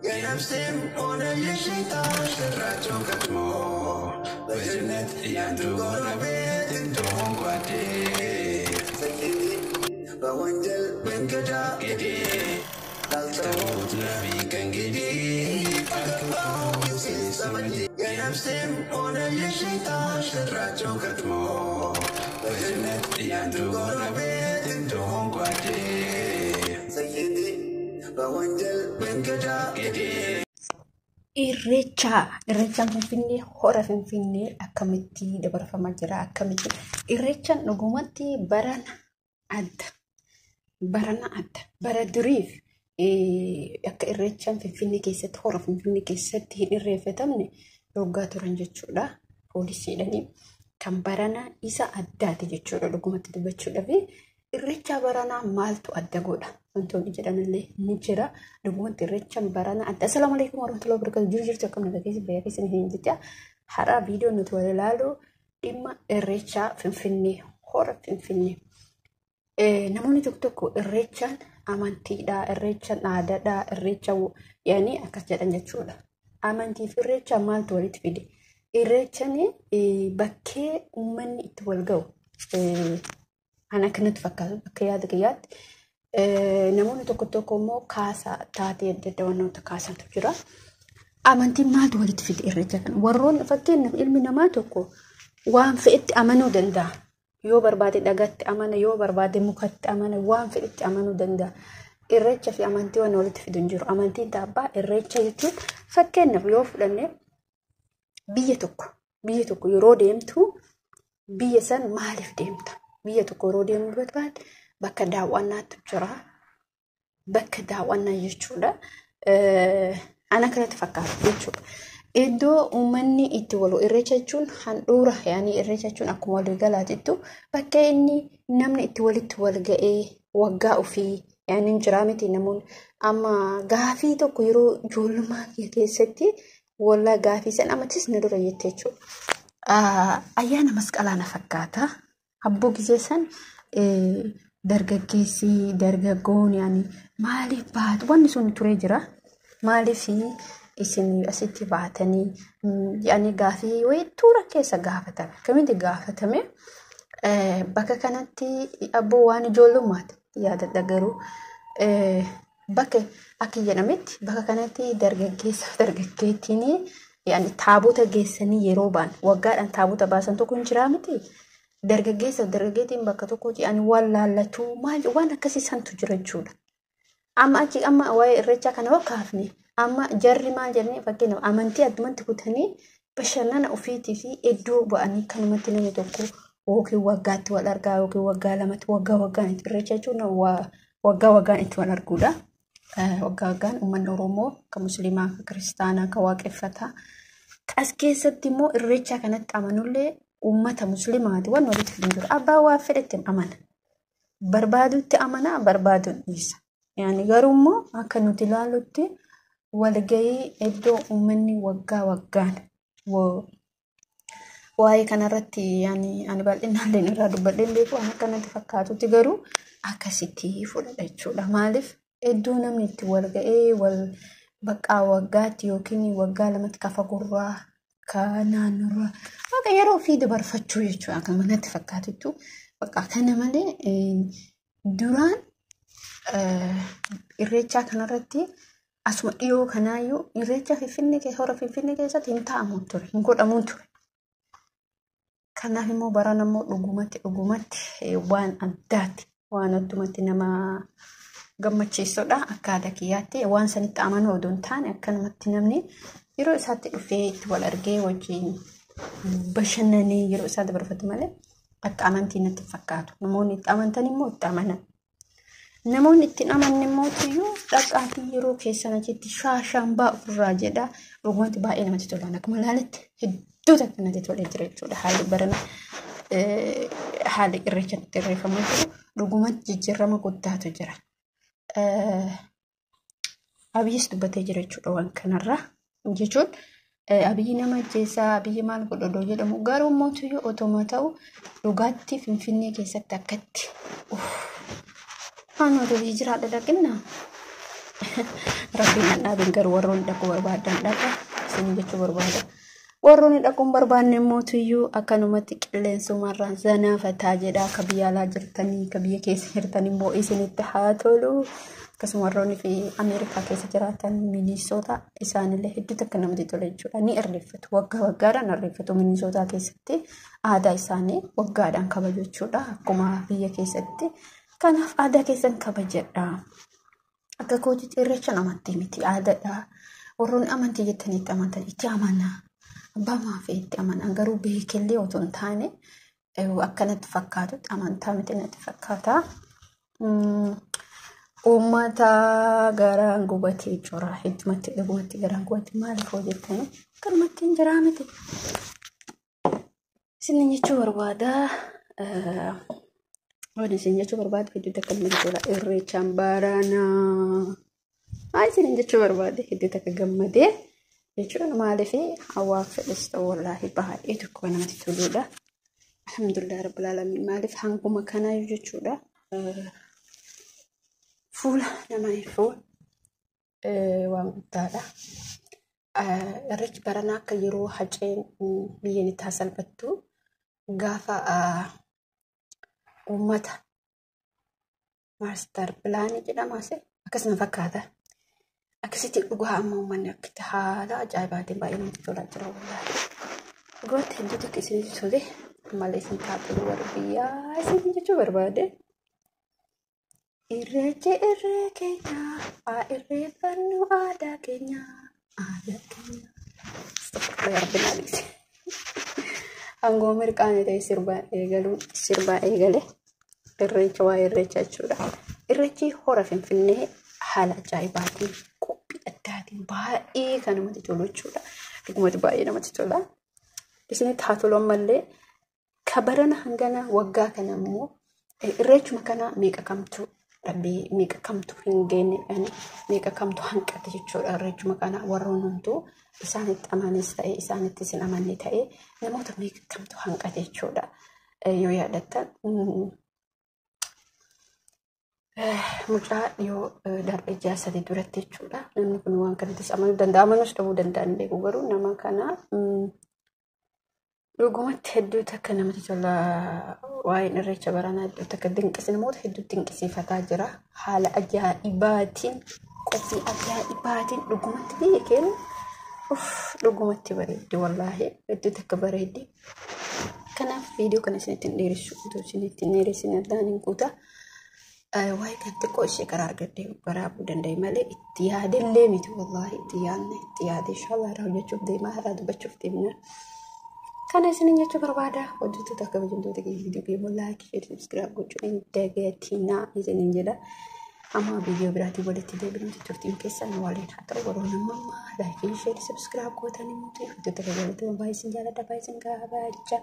የነፍሴም ሆነ የሸይጣን ሽራቸው ከትሞ በጀነት እያንዱ ጎረቤት እንደሆን ጓዴ በወንጀል መንገዳ ጌዴ ላልተውት ነቢ ከእንግዲህ አገባው ጊዜ ሰመዴ የነፍሴም ሆነ የሸይጣን ሽራቸው ከትሞ በጀነት እያንዱ ጎረቤት እንደሆን ጓዴ በወንጀል መንገዳ ጌዴ irreechaan finfinnee hora finfinnee akkamitti dabarfamaa jira akkamitti irreechaan dhugumatti barana adda bara duriif akka irreechaan finfinnee keessatti hora finfinnee keessatti hin irreeffatamne dhoggaa turan jechuudha poolisiidhanii kan barana isa addaati jechuudha dhugumatti dubbachuudhaaf irreechaa baranaa maaltu adda godha wantoonni jedhanillee ni jira dhugumatti irreechaan baranaa adda. Assalaamu alaykum warahmatullahi wabarakatuh. Jirtu akkam nagaa keessi bayyaa keessi hin jecha haraa viidiyoo nuti wal ilaalu dhimma irreechaa finfinnee hora finfinnee namoonni tokko irreechaan amantiidha irreechaan aadaadha irreecha yaani akkas jedhan jechuudha. Amantii fi irreechaa maaltu walitti fide? Irreechaan bakkee uummanni itti wal ga'u ana kanatti fakkaatu bakka yaada kiyyaatti namoonni tokko immoo kaasa taatee adda wantoota kaasantu jira. Amantiin maaltu walitti fide irreecha kana? Warroonni fakkeenyaaf ilmi namaa tokko waan fe'etti amanuu danda'a. Yoo barbaade dhagaatti amana, yoo barbaade mukatti amana, waan fe'etti amanuu danda'a. Irreecha fi amantii waan walitti fidu hin jiru. Amantiin taabbaa irreecha jechuun fakkeenyaaf yoo fudhanne biyya tokko yeroo deemtu biyya san maaliif deemta? Biyya tokko yeroo deemuu barbaade bakka daawwannaatu jira. Bakka daawwannaa jechuudha. Ana kanatti fakkaatu jechuudha. Iddoo uummanni itti walu irreecha jechuun handhuura yaani irreecha jechuun akkuma walii galaatittu bakka inni namni itti walitti wal ga'ee waggaa ofii yaani jira miti namoonni amma gaafii tokko yeroo ijoollummaa keessatti walla gaafii san amatis na dura jettee jechuudha. Ayyaana masqalaa na fakkaata. Abboo gisee san dargaggeessi dargaggoon yaani maaliif baatu wanni sun turee jira maaliif isin asitti baatanii yaani gaafii wayituura keessa gaafatame kamitti gaafatame bakka kanatti abboo waan ijoollummaati yaadadha garuu bakka akka jedhametti bakka kanatti dargaggeettiin yaani taabota geessanii yeroo baan waggaadhaan taabota baasan tokko hin jiraa miti. Dargaggeettiin bakka tokkotti ani waan laallatu maal waan akkasii santu jira jechuudha. Amma waa'ee irreechaa kana wakaafne amma jarri maal jennee fakkeenyaaf amantii addumatti kutanii bashannana ofiitii fi iddoo ba'anii kanumatti namni tokko yookiin waggaatti wal argaa yookiin waggaa lamatti waggaan itti irreecha jechuun waggaan itti wal arguudha. Waggaan uummanni Oromoo kan Musliimaa kan Kiristaanaa kan waaqeffataa as keessatti immoo irreechaa kanatti amanullee ummata muslimaati waan walitti fidu jiru. Abbaa waa fedhetti amana. Barbaadutti amana barbaaduun dhiisa. Yaani garuu immoo akka nuti ilaallutti walgahii iddoo uummanni waggaan waa'ee kanarratti yaani ani bal'inaan irraa dubbadheen beeku waan akkanatti fakkaatutti garuu akkasitti fudhadha jechuudha. Maaliif iddoo namni itti walgahee wal baqqaa waggaatti yookiin waggaa lamatti kafa gurraa naannoo akka yeroo fi dabarfachuu jechuudha akka manatti fakkaatuttu bakka kana malee duraan irreechaa kanarratti asuma dhiyoo kanaayyuu irreecha hora finfinnee keessatti hin taa'amu ture hin godhamu ture. Kanaaf immoo barana immoo dhugumatti waan addaatti waan addumatti nama gammachiisudha akka aadaa kiyyaatti waan sanitti amanuu odoo hin taane akkanumatti namni yeroo isaatti dhufee itti wal argee wajjin bashannanee yeroo isaa dabarfatu malee akka amantii natti fakkaatu. Namoonni itti amantan immoo itti amanan. Namoonni itti amanne immoo tiyyuu dhaqaatii yeroo keessan achitti shaashambaa ofirraa jedha dhugumatti baay'ee namatti tola. Akkuma ilaaletti hedduu takka natti tolee jira jechuudha. Haalli barana haalli irreecha itti irreeffamaa jiru dhugumatti jijjiirama guddaatu jira. Abiyyis dubbatee jira jechuudha waan kanarraa jechuun abiyyi nama ajjeesaa abiyyi maal godhodoo jedhamu garuu mootiyyuu otoma ta'u dhugaatti finfinnee keessatti akkatti Ano to hijira ada dakinna. Rabbiin dhaabin garuu warroonni dhaquu barbaadan dhaqa isin jechuu barbaada. Warroonni dhaquun barbaanne mootiyyuu akkanumatti qilleensumarraan zanaafataa jedha akka biyya alaa jirtanii akka biyya keessa jirtanii immoo isinitti haa tolu. Akkasuma warroonni fi Ameerikaa keessa jiraatan Minisoota isaanillee hedduutu akka namatti tola jechuudha. Ni irreeffatu waggaa waggaadhaan irreeffatu Minisootaa keessatti aadaa isaanii waggaadhaan kabaju jechuudha. Akkuma biyya keessatti kanaaf aadaa keessan kabajadha. Akka kootiitti irreecha namatti miti aadaadha. Warroonni amantii jettaniitti amantan itti amanaa. Abbaa maafii itti amanaa garuu beekellee otoo hin taane akkanatti fakkaatutti amantaa miti natti fakkaata. Uummata garaan gubatee jira. Heddumatti dhugumatti garaan gubatee maaliif hojjettanii akkanumatti hin jiraa miti. Isin jechuu barbaada. Waan isin jechuu barbaadu hedduutu akka namatti tola. Irreechaan baranaa. Isin jechuu barbaade hedduutu akka gammadee jechuudha. Maaliif hawaa fedhis ta'u wallaahi baay'ee tokko namatti toludha. Alhamdulillah rabbil alamin. Maaliif hanguma kanaa jechuudha. Fuula nama ifuu waan guddaadha. Irreechi baranaa akka yeroo haceen biyyeen itti hasalbattu gaafa uummata maaster pilaanii jedhamas akkasuma fakkaata. Akkasitti dhugaa amma uummanni akka haala ajaa'ibaatiin baay'ee namatti tolaa jira wallaahi. Dhugaatti hedduutu akka isin tole malee isin taatee warra biyyaa isin jechuu barbaade. Irreechi irree keenya haa irreeffannu aadaa keenya aadaa keenya. Astagfirullah rabbil alamin. Hangoo mirqaanii ta'e sirbaa eegale irreecha waa irreecha jechuudha. Irreechi hora Finfinnee haala ajaa'ibaatiin qophii addaatiin baay'ee kan namatti tolu jechuudha. Dhugumatti baay'ee namatti tola. Isinitti haa tolu ammallee kabarana hangana waggaa kana immoo irreechuma kana meeqa kamtu dhabee meeqa kamtu hin geenne meeqa kamtu hanqate jechuudha. Irreechuma kana warroon hunduu isaanitti amanis ta'e isaanitti isin amanne ta'e namoota meeqa kamtu hanqate jechuudha. Yoo yaadattan mucaa yoo darbe jaasati duratti jechuudha. Namni kun waan kanattis amanuu danda'a amanus dhabuu danda'an beeku garuu nama kana dhugumatti hedduutu akka namatti tola. Waa'een irreecha baranaa hedduutu akka dinqisiifataa namoota hedduutu dinqisiifataa jira. Haala ajaa'ibaatiin qophii ajaa'ibaatiin dhugumatti biyya keenya dhugumatti bareeddi wallaahi hedduutu akka bareeddi. Kanaaf viidiyoo kana isinitti hin dheeressu utuu isinitti hin dheeressin addaan hin kuuta. Waa'ee kan xiqqoo ishee karaa argattee baraabuu danda'e malee itti yaadallee miti wallaahi itti yaade inshallah irraa hojjechuuf deemaa irraa dubbachuuf deemna. Kana isinin jechuu barbaada. Hojjettoota akka bajamtoota viidiyoo keenya laayik share subscribe gochuun hin dagatinaa isinin jedha. Amma viidiyoo biraatiin walitti deebinuuti turtiin keessan waliin haa ta'u warroon amma laayik share subscribe gootanii muti hojjettoota akka baay'ee isin jaalladha baay'ee isin gaabaacha.